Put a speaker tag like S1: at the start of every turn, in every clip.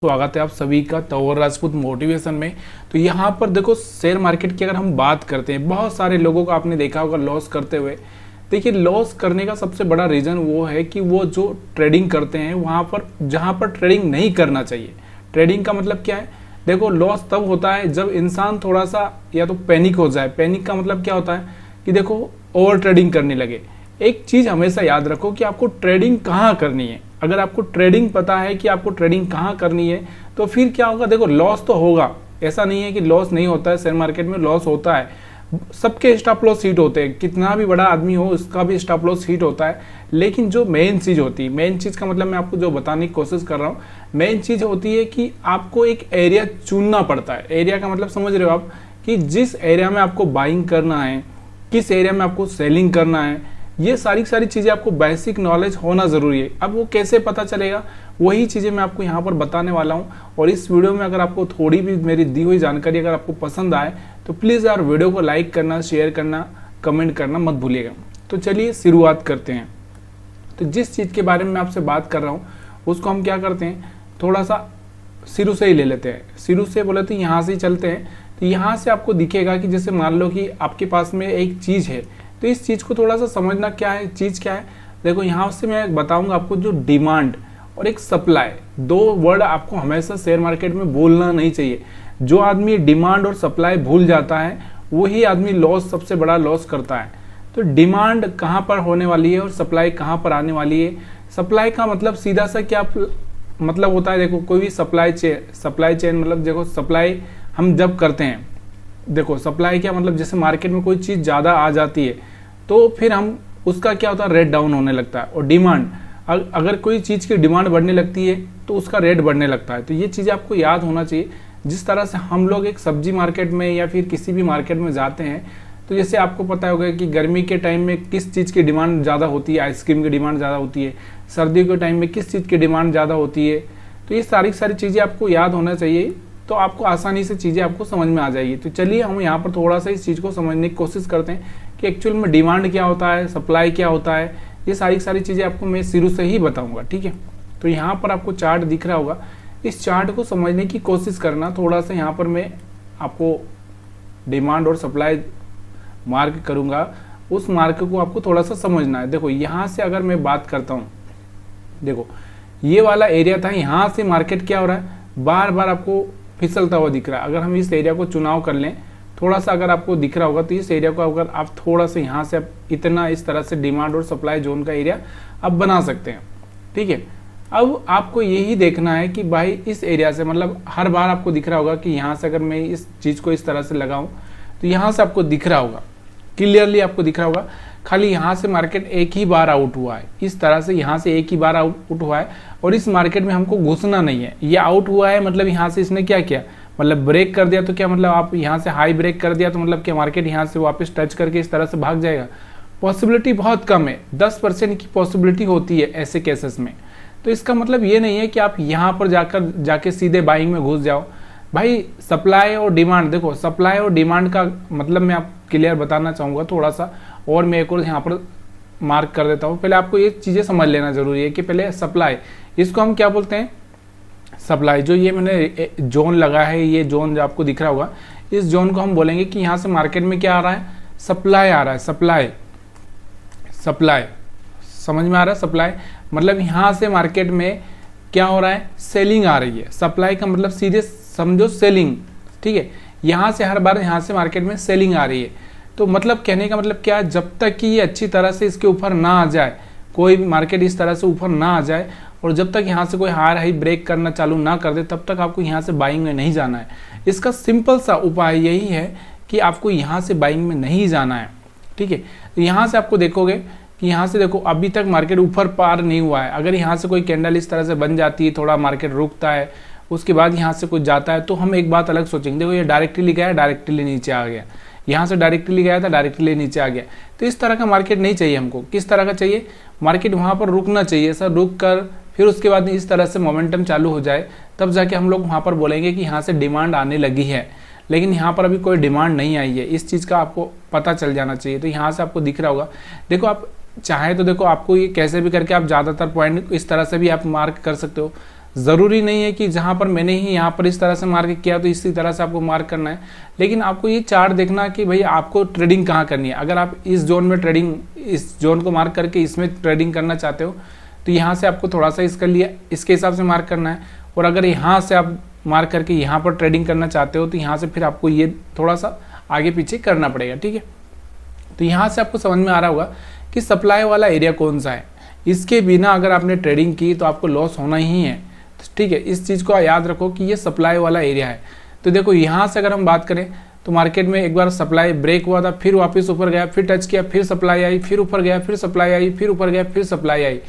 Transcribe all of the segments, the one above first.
S1: स्वागत है आप सभी का तंवर राजपूत मोटिवेशन में। तो यहाँ पर देखो शेयर मार्केट की अगर हम बात करते हैं, बहुत सारे लोगों को आपने देखा होगा लॉस करते हुए। देखिए लॉस करने का सबसे बड़ा रीज़न वो है कि वो जो ट्रेडिंग करते हैं वहाँ पर जहाँ पर ट्रेडिंग नहीं करना चाहिए। ट्रेडिंग का मतलब क्या है? देखो लॉस तब होता है जब इंसान थोड़ा सा या तो पैनिक हो जाए। पैनिक का मतलब क्या होता है कि देखो ओवर ट्रेडिंग करने लगे। एक चीज़ हमेशा याद रखो कि आपको ट्रेडिंग कहाँ करनी है। अगर आपको ट्रेडिंग पता है कि आपको ट्रेडिंग कहाँ करनी है तो फिर क्या होगा, देखो लॉस तो होगा, ऐसा नहीं है कि लॉस नहीं होता है। शेयर मार्केट में लॉस होता है, सबके स्टॉप लॉस हिट होते हैं, कितना भी बड़ा आदमी हो उसका भी स्टॉप लॉस हिट होता है। लेकिन जो मेन चीज़ होती है, मेन चीज़ का मतलब मैं आपको जो बताने की कोशिश कर रहा हूँ, मेन चीज़ होती है कि आपको एक एरिया चुनना पड़ता है। एरिया का मतलब समझ रहे हो आप कि जिस एरिया में आपको बाइंग करना है, किस एरिया में आपको सेलिंग करना है, ये सारी चीज़ें आपको बेसिक नॉलेज होना ज़रूरी है। अब वो कैसे पता चलेगा, वही चीज़ें मैं आपको यहाँ पर बताने वाला हूँ। और इस वीडियो में अगर आपको थोड़ी भी मेरी दी हुई जानकारी अगर आपको पसंद आए तो प्लीज़ यार वीडियो को लाइक करना, शेयर करना, कमेंट करना मत भूलिएगा। तो चलिए शुरुआत करते हैं। तो जिस चीज़ के बारे में आपसे बात कर रहा हूँ उसको हम क्या करते हैं, थोड़ा सा शुरू से ही ले लेते हैं। शुरू से बोले तो यहाँ से ही चलते हैं। तो यहाँ से आपको दिखेगा कि जैसे मान लो कि आपके पास में एक चीज़ है, तो इस चीज़ को थोड़ा सा समझना क्या है, चीज़ क्या है। देखो यहाँ से मैं बताऊंगा आपको जो डिमांड और एक सप्लाई, दो वर्ड आपको हमेशा शेयर मार्केट में बोलना नहीं चाहिए। जो आदमी डिमांड और सप्लाई भूल जाता है वही आदमी लॉस, सबसे बड़ा लॉस करता है। तो डिमांड कहाँ पर होने वाली है और सप्लाई कहाँ पर आने वाली है। सप्लाई का मतलब सीधा सा क्या मतलब होता है, देखो कोई भी सप्लाई चेन मतलब देखो सप्लाई हम जब करते हैं, देखो सप्लाई क्या मतलब जैसे मार्केट में कोई चीज़ ज़्यादा आ जाती है तो फिर हम उसका क्या होता है, रेट डाउन होने लगता है। और डिमांड, अगर कोई चीज़ की डिमांड बढ़ने लगती है तो उसका रेट बढ़ने लगता है। तो ये चीज़ें आपको याद होना चाहिए। जिस तरह से हम लोग एक सब्जी मार्केट में या फिर किसी भी मार्केट में जाते हैं तो जैसे आपको पता होगा कि गर्मी के टाइम में किस चीज़ की डिमांड ज़्यादा होती है, आइसक्रीम की डिमांड ज़्यादा होती है, सर्दियों के टाइम में किस चीज़ की डिमांड ज़्यादा होती है। तो ये सारी चीज़ें आपको याद होना चाहिए, तो आपको आसानी से चीज़ें आपको समझ में आ जाएगी। तो चलिए हम यहाँ पर थोड़ा सा इस चीज़ को समझने की कोशिश करते हैं कि एक्चुअल में डिमांड क्या होता है, सप्लाई क्या होता है। ये सारी चीज़ें आपको मैं शुरू से ही बताऊंगा, ठीक है। तो यहाँ पर आपको चार्ट दिख रहा होगा, इस चार्ट को समझने की कोशिश करना। थोड़ा सा यहाँ पर मैं आपको डिमांड और सप्लाई मार्क करूँगा, उस मार्क को आपको थोड़ा सा समझना है। देखो यहाँ से अगर मैं बात करता हूँ, देखो ये वाला एरिया था, यहाँ से मार्केट क्या हो रहा है, बार बार आपको फिसलता हुआ दिख रहा है। अगर हम इस एरिया को चुनाव कर लें, थोड़ा सा अगर आपको दिख रहा होगा तो इस एरिया को अगर आप थोड़ा सा यहाँ से आप इतना इस तरह से डिमांड और सप्लाई जोन का एरिया आप बना सकते हैं, ठीक है। अब आपको यही देखना है कि भाई इस एरिया से मतलब हर बार आपको दिख रहा होगा कि यहाँ से अगर मैं इस चीज़ को इस तरह से लगाऊं तो यहाँ से आपको दिख रहा होगा, क्लियरली आपको दिख रहा होगा। खाली यहाँ से मार्केट एक ही बार आउट हुआ है, इस तरह से यहाँ से एक ही बार आउट हुआ है और इस मार्केट में हमको घुसना नहीं है। ये आउट हुआ है मतलब यहाँ से इसने क्या किया, मतलब ब्रेक कर दिया। तो क्या मतलब आप यहाँ से हाई ब्रेक कर दिया तो मतलब क्या मार्केट यहाँ से वापस टच करके इस तरह से भाग जाएगा? पॉसिबिलिटी बहुत कम है, 10% की पॉसिबिलिटी होती है ऐसे केसेस में। तो इसका मतलब ये नहीं है कि आप यहाँ पर जाके सीधे बाइंग में घुस जाओ। भाई सप्लाई और डिमांड, देखो सप्लाई और डिमांड का मतलब मैं आप क्लियर बताना चाहूँगा थोड़ा सा, और मैं एक और यहाँ पर मार्क कर देता हूँ। पहले आपको ये चीज़ें समझ लेना जरूरी है कि पहले सप्लाई, इसको हम क्या बोलते हैं, सप्लाई। जो ये मैंने जोन लगा है, ये जोन जो आपको दिख रहा होगा, इस जोन को हम बोलेंगे कि यहाँ से मार्केट में क्या आ रहा है, सप्लाई आ रहा है। सप्लाई समझ में आ रहा है? सप्लाई मतलब यहाँ से मार्केट में क्या हो रहा है, सेलिंग आ रही है। सप्लाई का मतलब सीधे समझो सेलिंग, ठीक है। यहाँ से हर बार यहाँ से मार्केट में सेलिंग आ रही है। तो मतलब कहने का मतलब क्या है, जब तक कि ये अच्छी तरह से इसके ऊपर ना आ जाए, कोई भी मार्केट इस तरह से ऊपर ना आ जाए और जब तक यहाँ से कोई हायर हाई ब्रेक करना चालू ना कर दे, तब तक आपको यहाँ से बाइंग में नहीं जाना है। इसका सिंपल सा उपाय यही है कि आपको यहाँ से बाइंग में नहीं जाना है, ठीक है। तो यहाँ से आपको देखोगे कि यहाँ से देखो अभी तक मार्केट ऊपर पार नहीं हुआ है। अगर यहाँ से कोई कैंडल इस तरह से बन जाती है, थोड़ा मार्केट रुकता है, उसके बाद यहाँ से कुछ जाता है, तो हम एक बात अलग सोचेंगे। देखो ये डायरेक्टली गया, डायरेक्टली नीचे आ गया, यहाँ से डायरेक्टली गया था, डायरेक्टली नीचे आ गया। तो इस तरह का मार्केट नहीं चाहिए हमको। किस तरह का चाहिए, मार्केट वहाँ पर रुकना चाहिए सर, रुक कर फिर उसके बाद इस तरह से मोमेंटम चालू हो जाए, तब जाके हम लोग वहाँ पर बोलेंगे कि यहाँ से डिमांड आने लगी है। लेकिन यहाँ पर अभी कोई डिमांड नहीं आई है, इस चीज़ का आपको पता चल जाना चाहिए। तो यहाँ से आपको दिख रहा होगा, देखो आप चाहे तो देखो आपको ये कैसे भी करके आप ज़्यादातर पॉइंट इस तरह से भी आप मार्क कर सकते हो। ज़रूरी नहीं है कि जहाँ पर मैंने ही यहाँ पर इस तरह से मार्क किया तो इसी तरह से आपको मार्क करना है, लेकिन आपको ये चार्ट देखना कि भाई आपको ट्रेडिंग कहाँ करनी है। अगर आप इस जोन में ट्रेडिंग, इस जोन को मार्क करके इसमें ट्रेडिंग करना चाहते हो तो यहाँ से आपको थोड़ा सा इसके लिए इसके हिसाब से मार्क करना है, और अगर यहाँ से आप मार्क करके यहाँ पर ट्रेडिंग करना चाहते हो तो यहाँ से फिर आपको ये थोड़ा सा आगे पीछे करना पड़ेगा, ठीक है। तो यहाँ से आपको समझ में आ रहा होगा कि सप्लाई वाला एरिया कौन सा है। इसके बिना अगर आपने ट्रेडिंग की तो आपको लॉस होना ही है, ठीक है। इस चीज़ को याद रखो कि ये सप्लाई वाला एरिया है। तो देखो यहाँ से अगर हम बात करें तो मार्केट में एक बार सप्लाई ब्रेक हुआ था, फिर वापस ऊपर गया, फिर टच किया, फिर सप्लाई आई, फिर ऊपर गया, फिर सप्लाई आई, फिर ऊपर गया, फिर सप्लाई आई।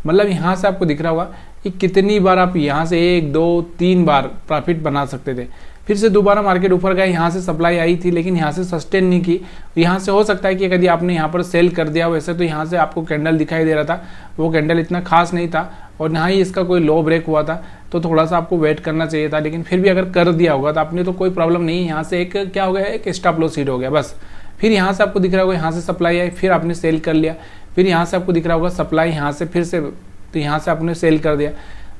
S1: मतलब यहाँ से आपको दिख रहा होगा कि कितनी बार आप यहाँ से 1 2 3 बार प्रॉफिट बना सकते थे। फिर से दोबारा मार्केट ऊपर गया, यहाँ से सप्लाई आई थी लेकिन यहाँ से सस्टेन नहीं की। यहाँ से हो सकता है कि यदि आपने यहाँ पर सेल कर दिया वैसे तो यहाँ से आपको कैंडल दिखाई दे रहा था, वो कैंडल इतना खास नहीं था और ना ही इसका कोई लो ब्रेक हुआ था, तो थोड़ा सा आपको वेट करना चाहिए था। लेकिन फिर भी अगर कर दिया होगा तो आपने तो कोई प्रॉब्लम नहीं। यहाँ से एक क्या हो गया, एक स्टॉप लॉस हिट हो गया बस। फिर यहाँ से आपको दिख रहा होगा यहाँ से सप्लाई आई, फिर आपने सेल कर लिया। फिर यहाँ से आपको दिख रहा होगा सप्लाई, यहाँ से फिर से, तो यहाँ से आपने सेल कर दिया।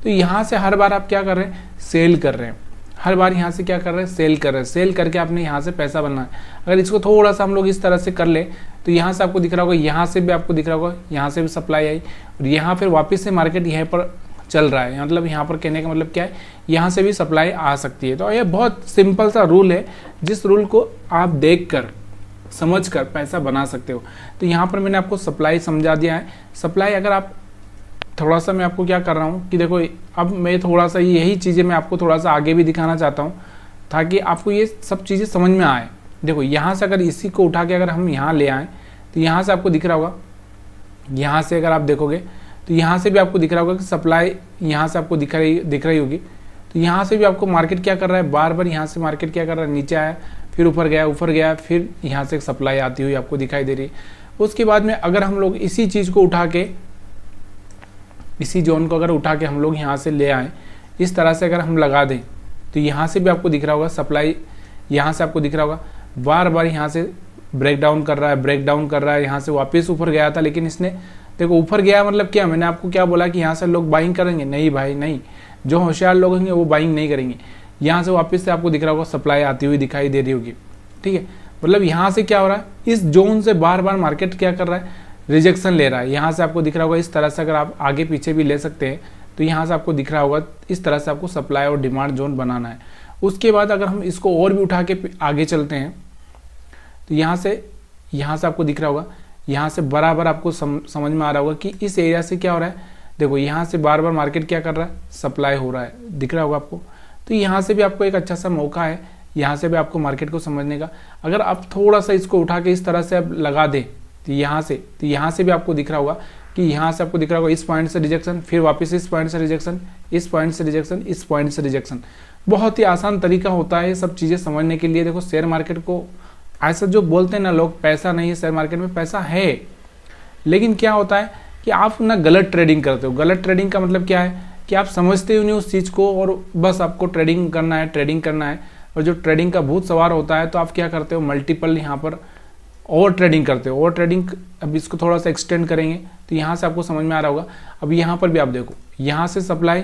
S1: तो यहाँ से हर बार आप क्या कर रहे हैं, सेल कर रहे हैं। हर बार यहाँ से क्या कर रहे हैं, सेल कर रहे हैं। सेल करके आपने यहाँ से पैसा बनना है। अगर इसको थोड़ा सा हम लोग इस तरह से कर ले तो यहाँ से आपको दिख रहा होगा, यहाँ से भी आपको दिख रहा होगा, यहाँ से भी सप्लाई आई और यहाँ फिर वापस से मार्केट यहाँ पर चल रहा है। मतलब यहाँ पर कहने का मतलब क्या है, यहाँ से भी सप्लाई आ सकती है। तो ये बहुत सिंपल सा रूल है, जिस रूल को आप देख कर समझ कर पैसा बना सकते हो। तो यहाँ पर मैंने आपको सप्लाई समझा दिया है। सप्लाई अगर आप थोड़ा सा, मैं आपको क्या कर रहा हूँ कि देखो अब मैं थोड़ा सा यही चीज़ें मैं आपको थोड़ा सा आगे भी दिखाना चाहता हूँ ताकि आपको ये सब चीज़ें समझ में आए। देखो यहाँ से अगर इसी को उठा के अगर हम यहाँ ले आएँ तो यहाँ से आपको दिख रहा होगा, यहाँ से अगर आप देखोगे तो यहाँ से भी आपको दिख रहा होगा कि सप्लाई यहाँ से आपको दिख रही होगी। तो यहाँ से भी आपको मार्केट क्या कर रहा है, बार बार यहाँ से मार्केट क्या कर रहा है, नीचे आया, फिर ऊपर गया, फिर यहाँ से सप्लाई आती हुई आपको दिखाई दे रही है। उसके बाद में अगर हम लोग इसी चीज़ को उठा के, इसी जोन को अगर उठा के हम लोग यहाँ से ले आएँ, इस तरह से अगर हम लगा दें तो यहाँ से भी आपको दिख रहा होगा सप्लाई, यहाँ से आपको दिख रहा होगा बार बार यहाँ से ब्रेक डाउन कर रहा है, यहाँ से वापस ऊपर गया था। लेकिन इसने देखो ऊपर गया मतलब क्या, मैंने आपको क्या बोला कि यहाँ से लोग बाइंग करेंगे, नहीं भाई नहीं, जो होशियार लोग होंगे वो बाइंग नहीं करेंगे। यहाँ से वापस से आपको दिख रहा होगा सप्लाई आती हुई दिखाई दे रही होगी, ठीक है। मतलब यहाँ से क्या हो रहा है, इस जोन से बार बार मार्केट क्या कर रहा है, रिजेक्शन ले रहा है। यहाँ से आपको दिख रहा होगा इस तरह से, अगर आप आगे पीछे भी ले सकते हैं तो यहाँ से आपको दिख रहा होगा इस तरह से आपको सप्लाई और डिमांड जोन बनाना है। उसके बाद अगर हम इसको और भी उठा के आगे चलते हैं तो यहाँ से आपको दिख रहा होगा, यहाँ से बराबर आपको समझ में आ रहा होगा कि इस एरिया से क्या हो रहा है। देखो यहाँ से बार बार मार्केट क्या कर रहा है, सप्लाई हो रहा है, दिख रहा होगा आपको। तो यहाँ से भी आपको एक अच्छा सा मौका है, यहाँ से भी आपको मार्केट को समझने का। अगर आप थोड़ा सा इसको उठा के इस तरह से आप लगा दें तो यहाँ से भी आपको दिख रहा होगा कि यहाँ से आपको दिख रहा होगा इस पॉइंट से रिजेक्शन, फिर वापस इस पॉइंट से रिजेक्शन, इस पॉइंट से रिजेक्शन, इस पॉइंट से रिजेक्शन। बहुत ही आसान तरीका होता है ये सब चीज़ें समझने के लिए। देखो शेयर मार्केट को ऐसा जो बोलते हैं ना लोग, पैसा नहीं है शेयर मार्केट में, पैसा है, लेकिन क्या होता है कि आप ना गलत ट्रेडिंग करते हो। गलत ट्रेडिंग का मतलब क्या है कि आप समझते ही नहीं उस चीज़ को और बस आपको ट्रेडिंग करना है। और जो ट्रेडिंग का भूत सवार होता है तो आप क्या करते हो, मल्टीपल यहाँ पर ओवर ट्रेडिंग करते हो। ओवर ट्रेडिंग, अब इसको थोड़ा सा एक्सटेंड करेंगे तो यहाँ से आपको समझ में आ रहा होगा। अब यहाँ पर भी आप देखो, यहाँ से सप्लाई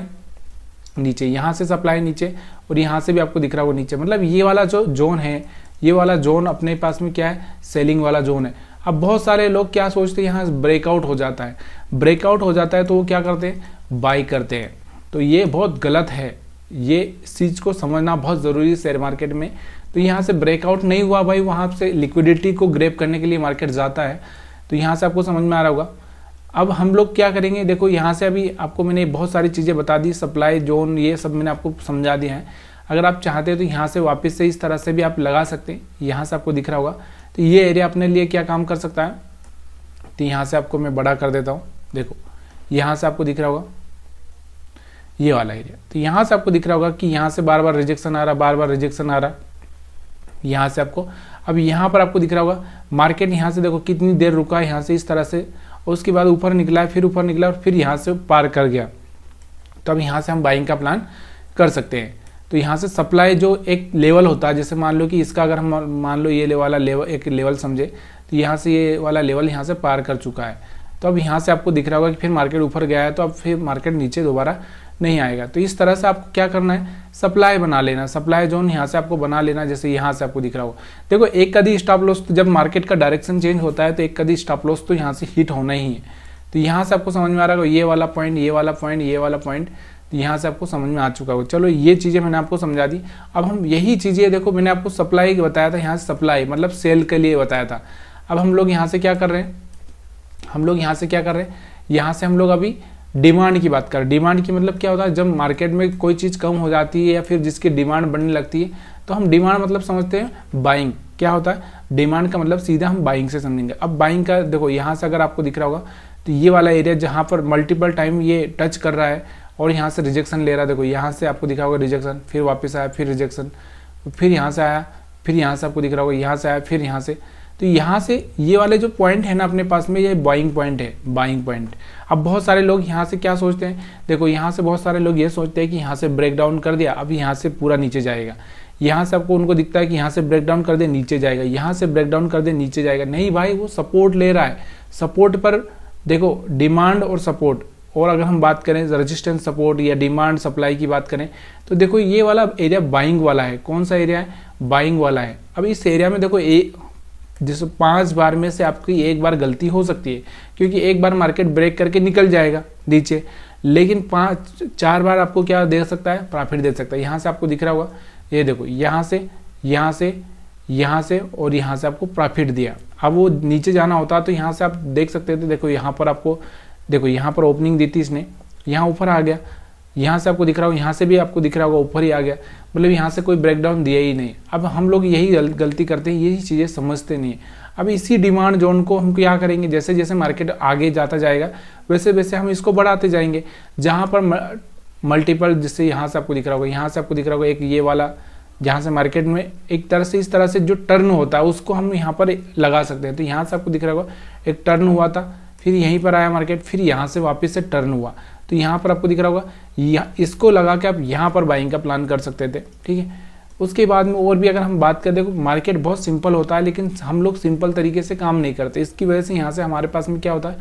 S1: नीचे, यहाँ से सप्लाई नीचे और यहाँ से भी आपको दिख रहा होगा नीचे। मतलब ये वाला जो जोन है, ये वाला जोन अपने पास में क्या है, सेलिंग वाला जोन है। अब बहुत सारे लोग क्या सोचते हैं, यहाँ ब्रेकआउट हो जाता है तो वो क्या करते हैं, बाई करते हैं। तो ये बहुत गलत है, ये चीज़ को समझना बहुत ज़रूरी है शेयर मार्केट में। तो यहाँ से ब्रेकआउट नहीं हुआ भाई, वहाँ से लिक्विडिटी को ग्रैब करने के लिए मार्केट जाता है। तो यहाँ से आपको समझ में आ रहा होगा। अब हम लोग क्या करेंगे, देखो यहाँ से अभी आपको मैंने बहुत सारी चीज़ें बता दी, सप्लाई जोन ये सब मैंने आपको समझा दिया है। अगर आप चाहते हैं तो यहाँ से वापस से इस तरह से भी आप लगा सकते हैं। यहाँ से आपको दिख रहा होगा तो ये एरिया अपने लिए क्या काम कर सकता है। तो यहाँ से आपको मैं बड़ा कर देता हूँ, देखो यहाँ से आपको दिख रहा होगा ये वाला एरिया। तो यहाँ से आपको दिख रहा होगा कि यहाँ से बार बार रिजेक्शन आ रहा, यहाँ से आपको, अब यहाँ पर आपको दिख रहा होगा मार्केट यहाँ से देखो कितनी देर रुका है, यहाँ से इस तरह से, और उसके बाद ऊपर निकला है, फिर ऊपर निकला और फिर यहाँ से पार कर गया। तो अब यहाँ से हम बाइंग का प्लान कर सकते हैं। तो यहाँ से सप्लाई जो एक लेवल होता है, जैसे मान लो कि इसका अगर हम मान लो ये वाला लेवल एक लेवल समझे, तो यहाँ से ये वाला लेवल यहाँ से पार कर चुका है। तो अब यहाँ से आपको दिख रहा होगा कि फिर मार्केट ऊपर गया है, तो अब फिर मार्केट नीचे दोबारा नहीं आएगा। तो इस तरह से आपको क्या करना है, सप्लाई बना लेना, सप्लाई जोन यहाँ से आपको बना लेना, जैसे यहाँ से आपको दिख रहा होगा। देखो एक कदी स्टॉप लॉस, जब मार्केट का डायरेक्शन चेंज होता है तो एक कदी स्टॉप लॉस तो यहाँ से हिट होना ही है। तो यहाँ से आपको समझ में आ रहा होगा ये वाला पॉइंट, ये वाला पॉइंट, ये वाला पॉइंट, तो यहाँ से आपको समझ में आ चुका होगा। चलो ये चीज़ें मैंने आपको समझा दी। अब हम यही चीज़ें, देखो मैंने आपको सप्लाई बताया था, यहाँ से सप्लाई मतलब सेल के लिए बताया था। अब हम लोग यहाँ से क्या कर रहे हैं, हम लोग यहाँ से क्या कर रहे हैं, यहाँ से हम लोग अभी डिमांड की बात कर। डिमांड की मतलब क्या होता है, जब मार्केट में कोई चीज़ कम हो जाती है या फिर जिसकी डिमांड बढ़ने लगती है तो हम डिमांड मतलब समझते हैं बाइंग। क्या होता है डिमांड का मतलब, सीधा हम बाइंग से समझेंगे। अब बाइंग का देखो यहाँ से अगर आपको दिख रहा होगा तो ये वाला एरिया जहाँ पर मल्टीपल टाइम ये टच कर रहा है और यहाँ से रिजेक्शन ले रहा है, देखो यहाँ से आपको दिखा होगा रिजेक्शन, फिर वापस आया, फिर रिजेक्शन, फिर यहाँ से आया, फिर यहाँ से आपको दिख रहा होगा यहाँ से आया, फिर यहाँ से। तो यहाँ से ये वाले जो पॉइंट है ना अपने पास में, ये बाइंग पॉइंट है, बाइंग पॉइंट। अब बहुत सारे लोग यहाँ से क्या सोचते हैं, देखो यहाँ से बहुत सारे लोग ये सोचते हैं कि यहाँ से ब्रेक डाउन कर दिया, अब यहाँ से पूरा नीचे जाएगा। यहाँ से आपको उनको दिखता है कि यहाँ से ब्रेक डाउन कर दे नीचे जाएगा, यहाँ से ब्रेक डाउन कर दे नीचे जाएगा। नहीं भाई, वो सपोर्ट ले रहा है। सपोर्ट पर देखो डिमांड और सपोर्ट, और अगर हम बात करें रेजिस्टेंस सपोर्ट या डिमांड सप्लाई की बात करें तो देखो ये वाला एरिया बाइंग वाला है। कौन सा एरिया है, बाइंग वाला है। अब इस एरिया में देखो जैसे 5 बार में से आपकी एक बार गलती हो सकती है, क्योंकि एक बार मार्केट ब्रेक करके निकल जाएगा नीचे, लेकिन 4 बार आपको क्या दे सकता है, प्रॉफिट दे सकता है। यहाँ से आपको दिख रहा होगा, ये देखो यहाँ से, यहाँ से, यहाँ से और यहाँ से आपको प्रॉफिट दिया। अब वो नीचे जाना होता तो यहाँ से आप देख सकते थे, देखो यहाँ पर आपको, देखो यहाँ पर ओपनिंग दी थी इसने, यहाँ ऊपर आ गया, यहाँ से आपको दिख रहा होगा, यहाँ से भी आपको दिख रहा होगा ऊपर ही आ गया, मतलब यहाँ से कोई ब्रेकडाउन दिया ही नहीं। अब हम लोग यही गलती करते हैं, यही चीज़ें समझते नहीं है। अब इसी डिमांड जोन को हम क्या करेंगे, जैसे जैसे मार्केट आगे जाता जाएगा वैसे वैसे हम इसको बढ़ाते जाएंगे। जहाँ पर मल्टीपल, जिससे यहाँ से आपको दिख रहा होगा, यहाँ से आपको दिख रहा होगा एक ये वाला, जहाँ से मार्केट में एक तरह से इस तरह से जो टर्न होता है उसको हम यहाँ पर लगा सकते हैं। तो यहाँ से आपको दिख रहा होगा एक टर्न हुआ था, फिर यहीं पर आया मार्केट, फिर यहाँ से वापस से टर्न हुआ, तो यहाँ पर आपको दिख रहा होगा, इसको लगा के आप यहाँ पर बाइंग का प्लान कर सकते थे। ठीक है, उसके बाद में और भी अगर हम बात करें, देखो मार्केट बहुत सिंपल होता है लेकिन हम लोग सिंपल तरीके से काम नहीं करते। इसकी वजह से यहाँ से हमारे पास में क्या होता है,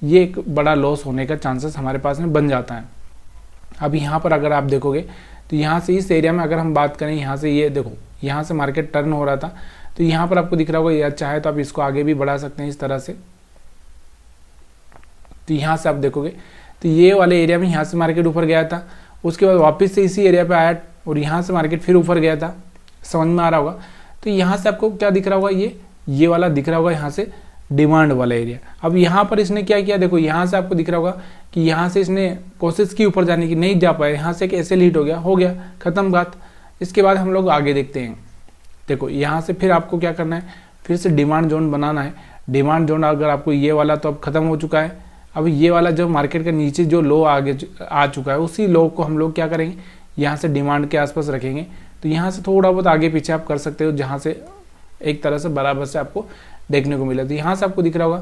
S1: ये एक बड़ा लॉस होने का चांसेस हमारे पास में बन जाता है। अब यहाँ पर अगर आप देखोगे तो यहाँ से इस एरिया में अगर हम बात करें, यहाँ से ये देखो, यहाँ से मार्केट टर्न हो रहा था, तो यहाँ पर आपको दिख रहा होगा, या चाहे तो आप इसको आगे भी बढ़ा सकते हैं इस तरह से। तो यहाँ से आप देखोगे तो ये वाले एरिया में यहाँ से मार्केट ऊपर गया था, उसके बाद वापस से इसी एरिया पे आया और यहाँ से मार्केट फिर ऊपर गया था, समझ में आ रहा होगा। तो यहाँ से आपको क्या दिख रहा होगा, ये वाला दिख रहा होगा, यहाँ से डिमांड वाला एरिया। अब यहाँ पर इसने क्या किया, देखो यहाँ से आपको दिख रहा होगा कि यहाँ से इसने कोशिश की ऊपर जाने की, नहीं जा पाया, यहाँ से एक ऐसे लीड हो गया, खत्म बात। इसके बाद हम लोग आगे देखते हैं। देखो यहाँ से फिर आपको क्या करना है, फिर से डिमांड जोन बनाना है। डिमांड जोन अगर आपको ये वाला तो अब खत्म हो चुका है, अब ये वाला जो मार्केट के नीचे जो लो आगे आ चुका है, उसी लो को हम लोग क्या करेंगे, यहाँ से डिमांड के आसपास रखेंगे। तो यहाँ से थोड़ा बहुत आगे पीछे आप कर सकते हो, जहाँ से एक तरह से बराबर से आपको देखने को मिला। तो यहाँ से आपको दिख रहा होगा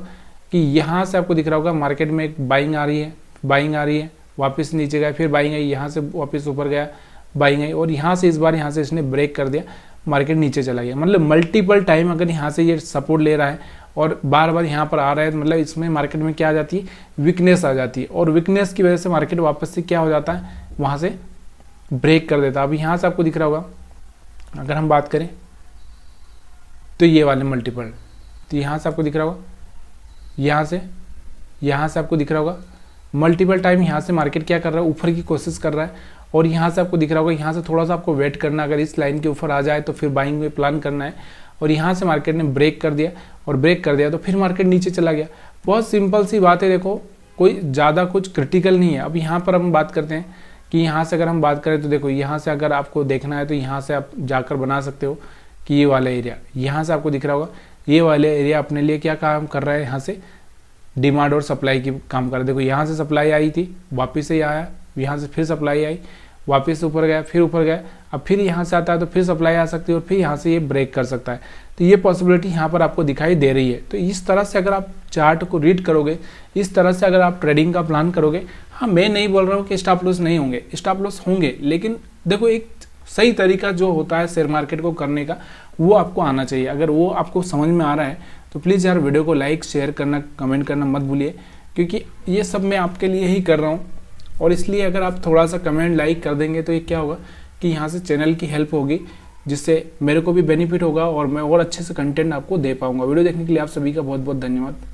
S1: कि यहाँ से आपको दिख रहा होगा मार्केट में एक बाइंग आ रही है, बाइंग आ रही है, वापस नीचे गया, फिर बाइंग आई, यहाँ से वापस ऊपर गया, बाइंग आई, और यहाँ से इस बार यहाँ से इसने ब्रेक कर दिया, मार्केट नीचे चला गया। मतलब मल्टीपल टाइम अगर यहाँ से ये सपोर्ट ले रहा है और बार बार यहाँ पर आ रहा है, तो मतलब इसमें मार्केट में क्या आ जाती है, वीकनेस आ जाती है, और वीकनेस की वजह से मार्केट वापस से क्या हो जाता है, वहाँ से ब्रेक कर देता है। अभी यहाँ से आपको दिख रहा होगा, अगर हम बात करें तो ये वाले मल्टीपल, तो यहाँ से आपको दिख रहा होगा, यहाँ से आपको दिख रहा होगा मल्टीपल टाइम यहाँ से मार्केट क्या कर रहा है, ऊपर की कोशिश कर रहा है। और यहाँ से आपको दिख रहा होगा, यहाँ से थोड़ा सा आपको वेट करना, अगर इस लाइन के ऊपर आ जाए तो फिर बाइंग में प्लान करना है। और यहाँ से मार्केट ने ब्रेक कर दिया, और ब्रेक कर दिया तो फिर मार्केट नीचे चला गया। बहुत सिंपल सी बात है, देखो कोई ज़्यादा कुछ क्रिटिकल नहीं है। अब यहाँ पर हम बात करते हैं कि यहाँ से अगर हम बात करें तो देखो यहाँ से अगर आपको देखना है तो यहाँ से आप जाकर बना सकते हो कि ये वाला एरिया, यहाँ से आपको दिख रहा होगा, ये वाले एरिया अपने लिए क्या काम कर रहा है, यहाँ से डिमांड और सप्लाई की काम कर रहा है। देखो यहाँ से सप्लाई आई थी, वापस से आया, यहाँ से फिर सप्लाई आई, वापस से ऊपर गया, फिर ऊपर गया, अब फिर यहाँ से आता है तो फिर सप्लाई आ सकती है, और फिर यहाँ से ये ब्रेक कर सकता है। तो ये पॉसिबिलिटी यहाँ पर आपको दिखाई दे रही है। तो इस तरह से अगर आप चार्ट को रीड करोगे, इस तरह से अगर आप ट्रेडिंग का प्लान करोगे, हाँ मैं नहीं बोल रहा हूँ कि स्टॉप लॉस नहीं होंगे, स्टॉप लॉस होंगे, लेकिन देखो एक सही तरीका जो होता है शेयर मार्केट को करने का, वो आपको आना चाहिए। अगर वो आपको समझ में आ रहा है तो प्लीज़ यार वीडियो को लाइक शेयर करना, कमेंट करना मत भूलिए, क्योंकि ये सब मैं आपके लिए ही कर रहा हूँ। और इसलिए अगर आप थोड़ा सा कमेंट लाइक कर देंगे तो ये क्या होगा कि यहाँ से चैनल की हेल्प होगी, जिससे मेरे को भी बेनिफिट होगा और मैं और अच्छे से कंटेंट आपको दे पाऊंगा। वीडियो देखने के लिए आप सभी का बहुत बहुत धन्यवाद।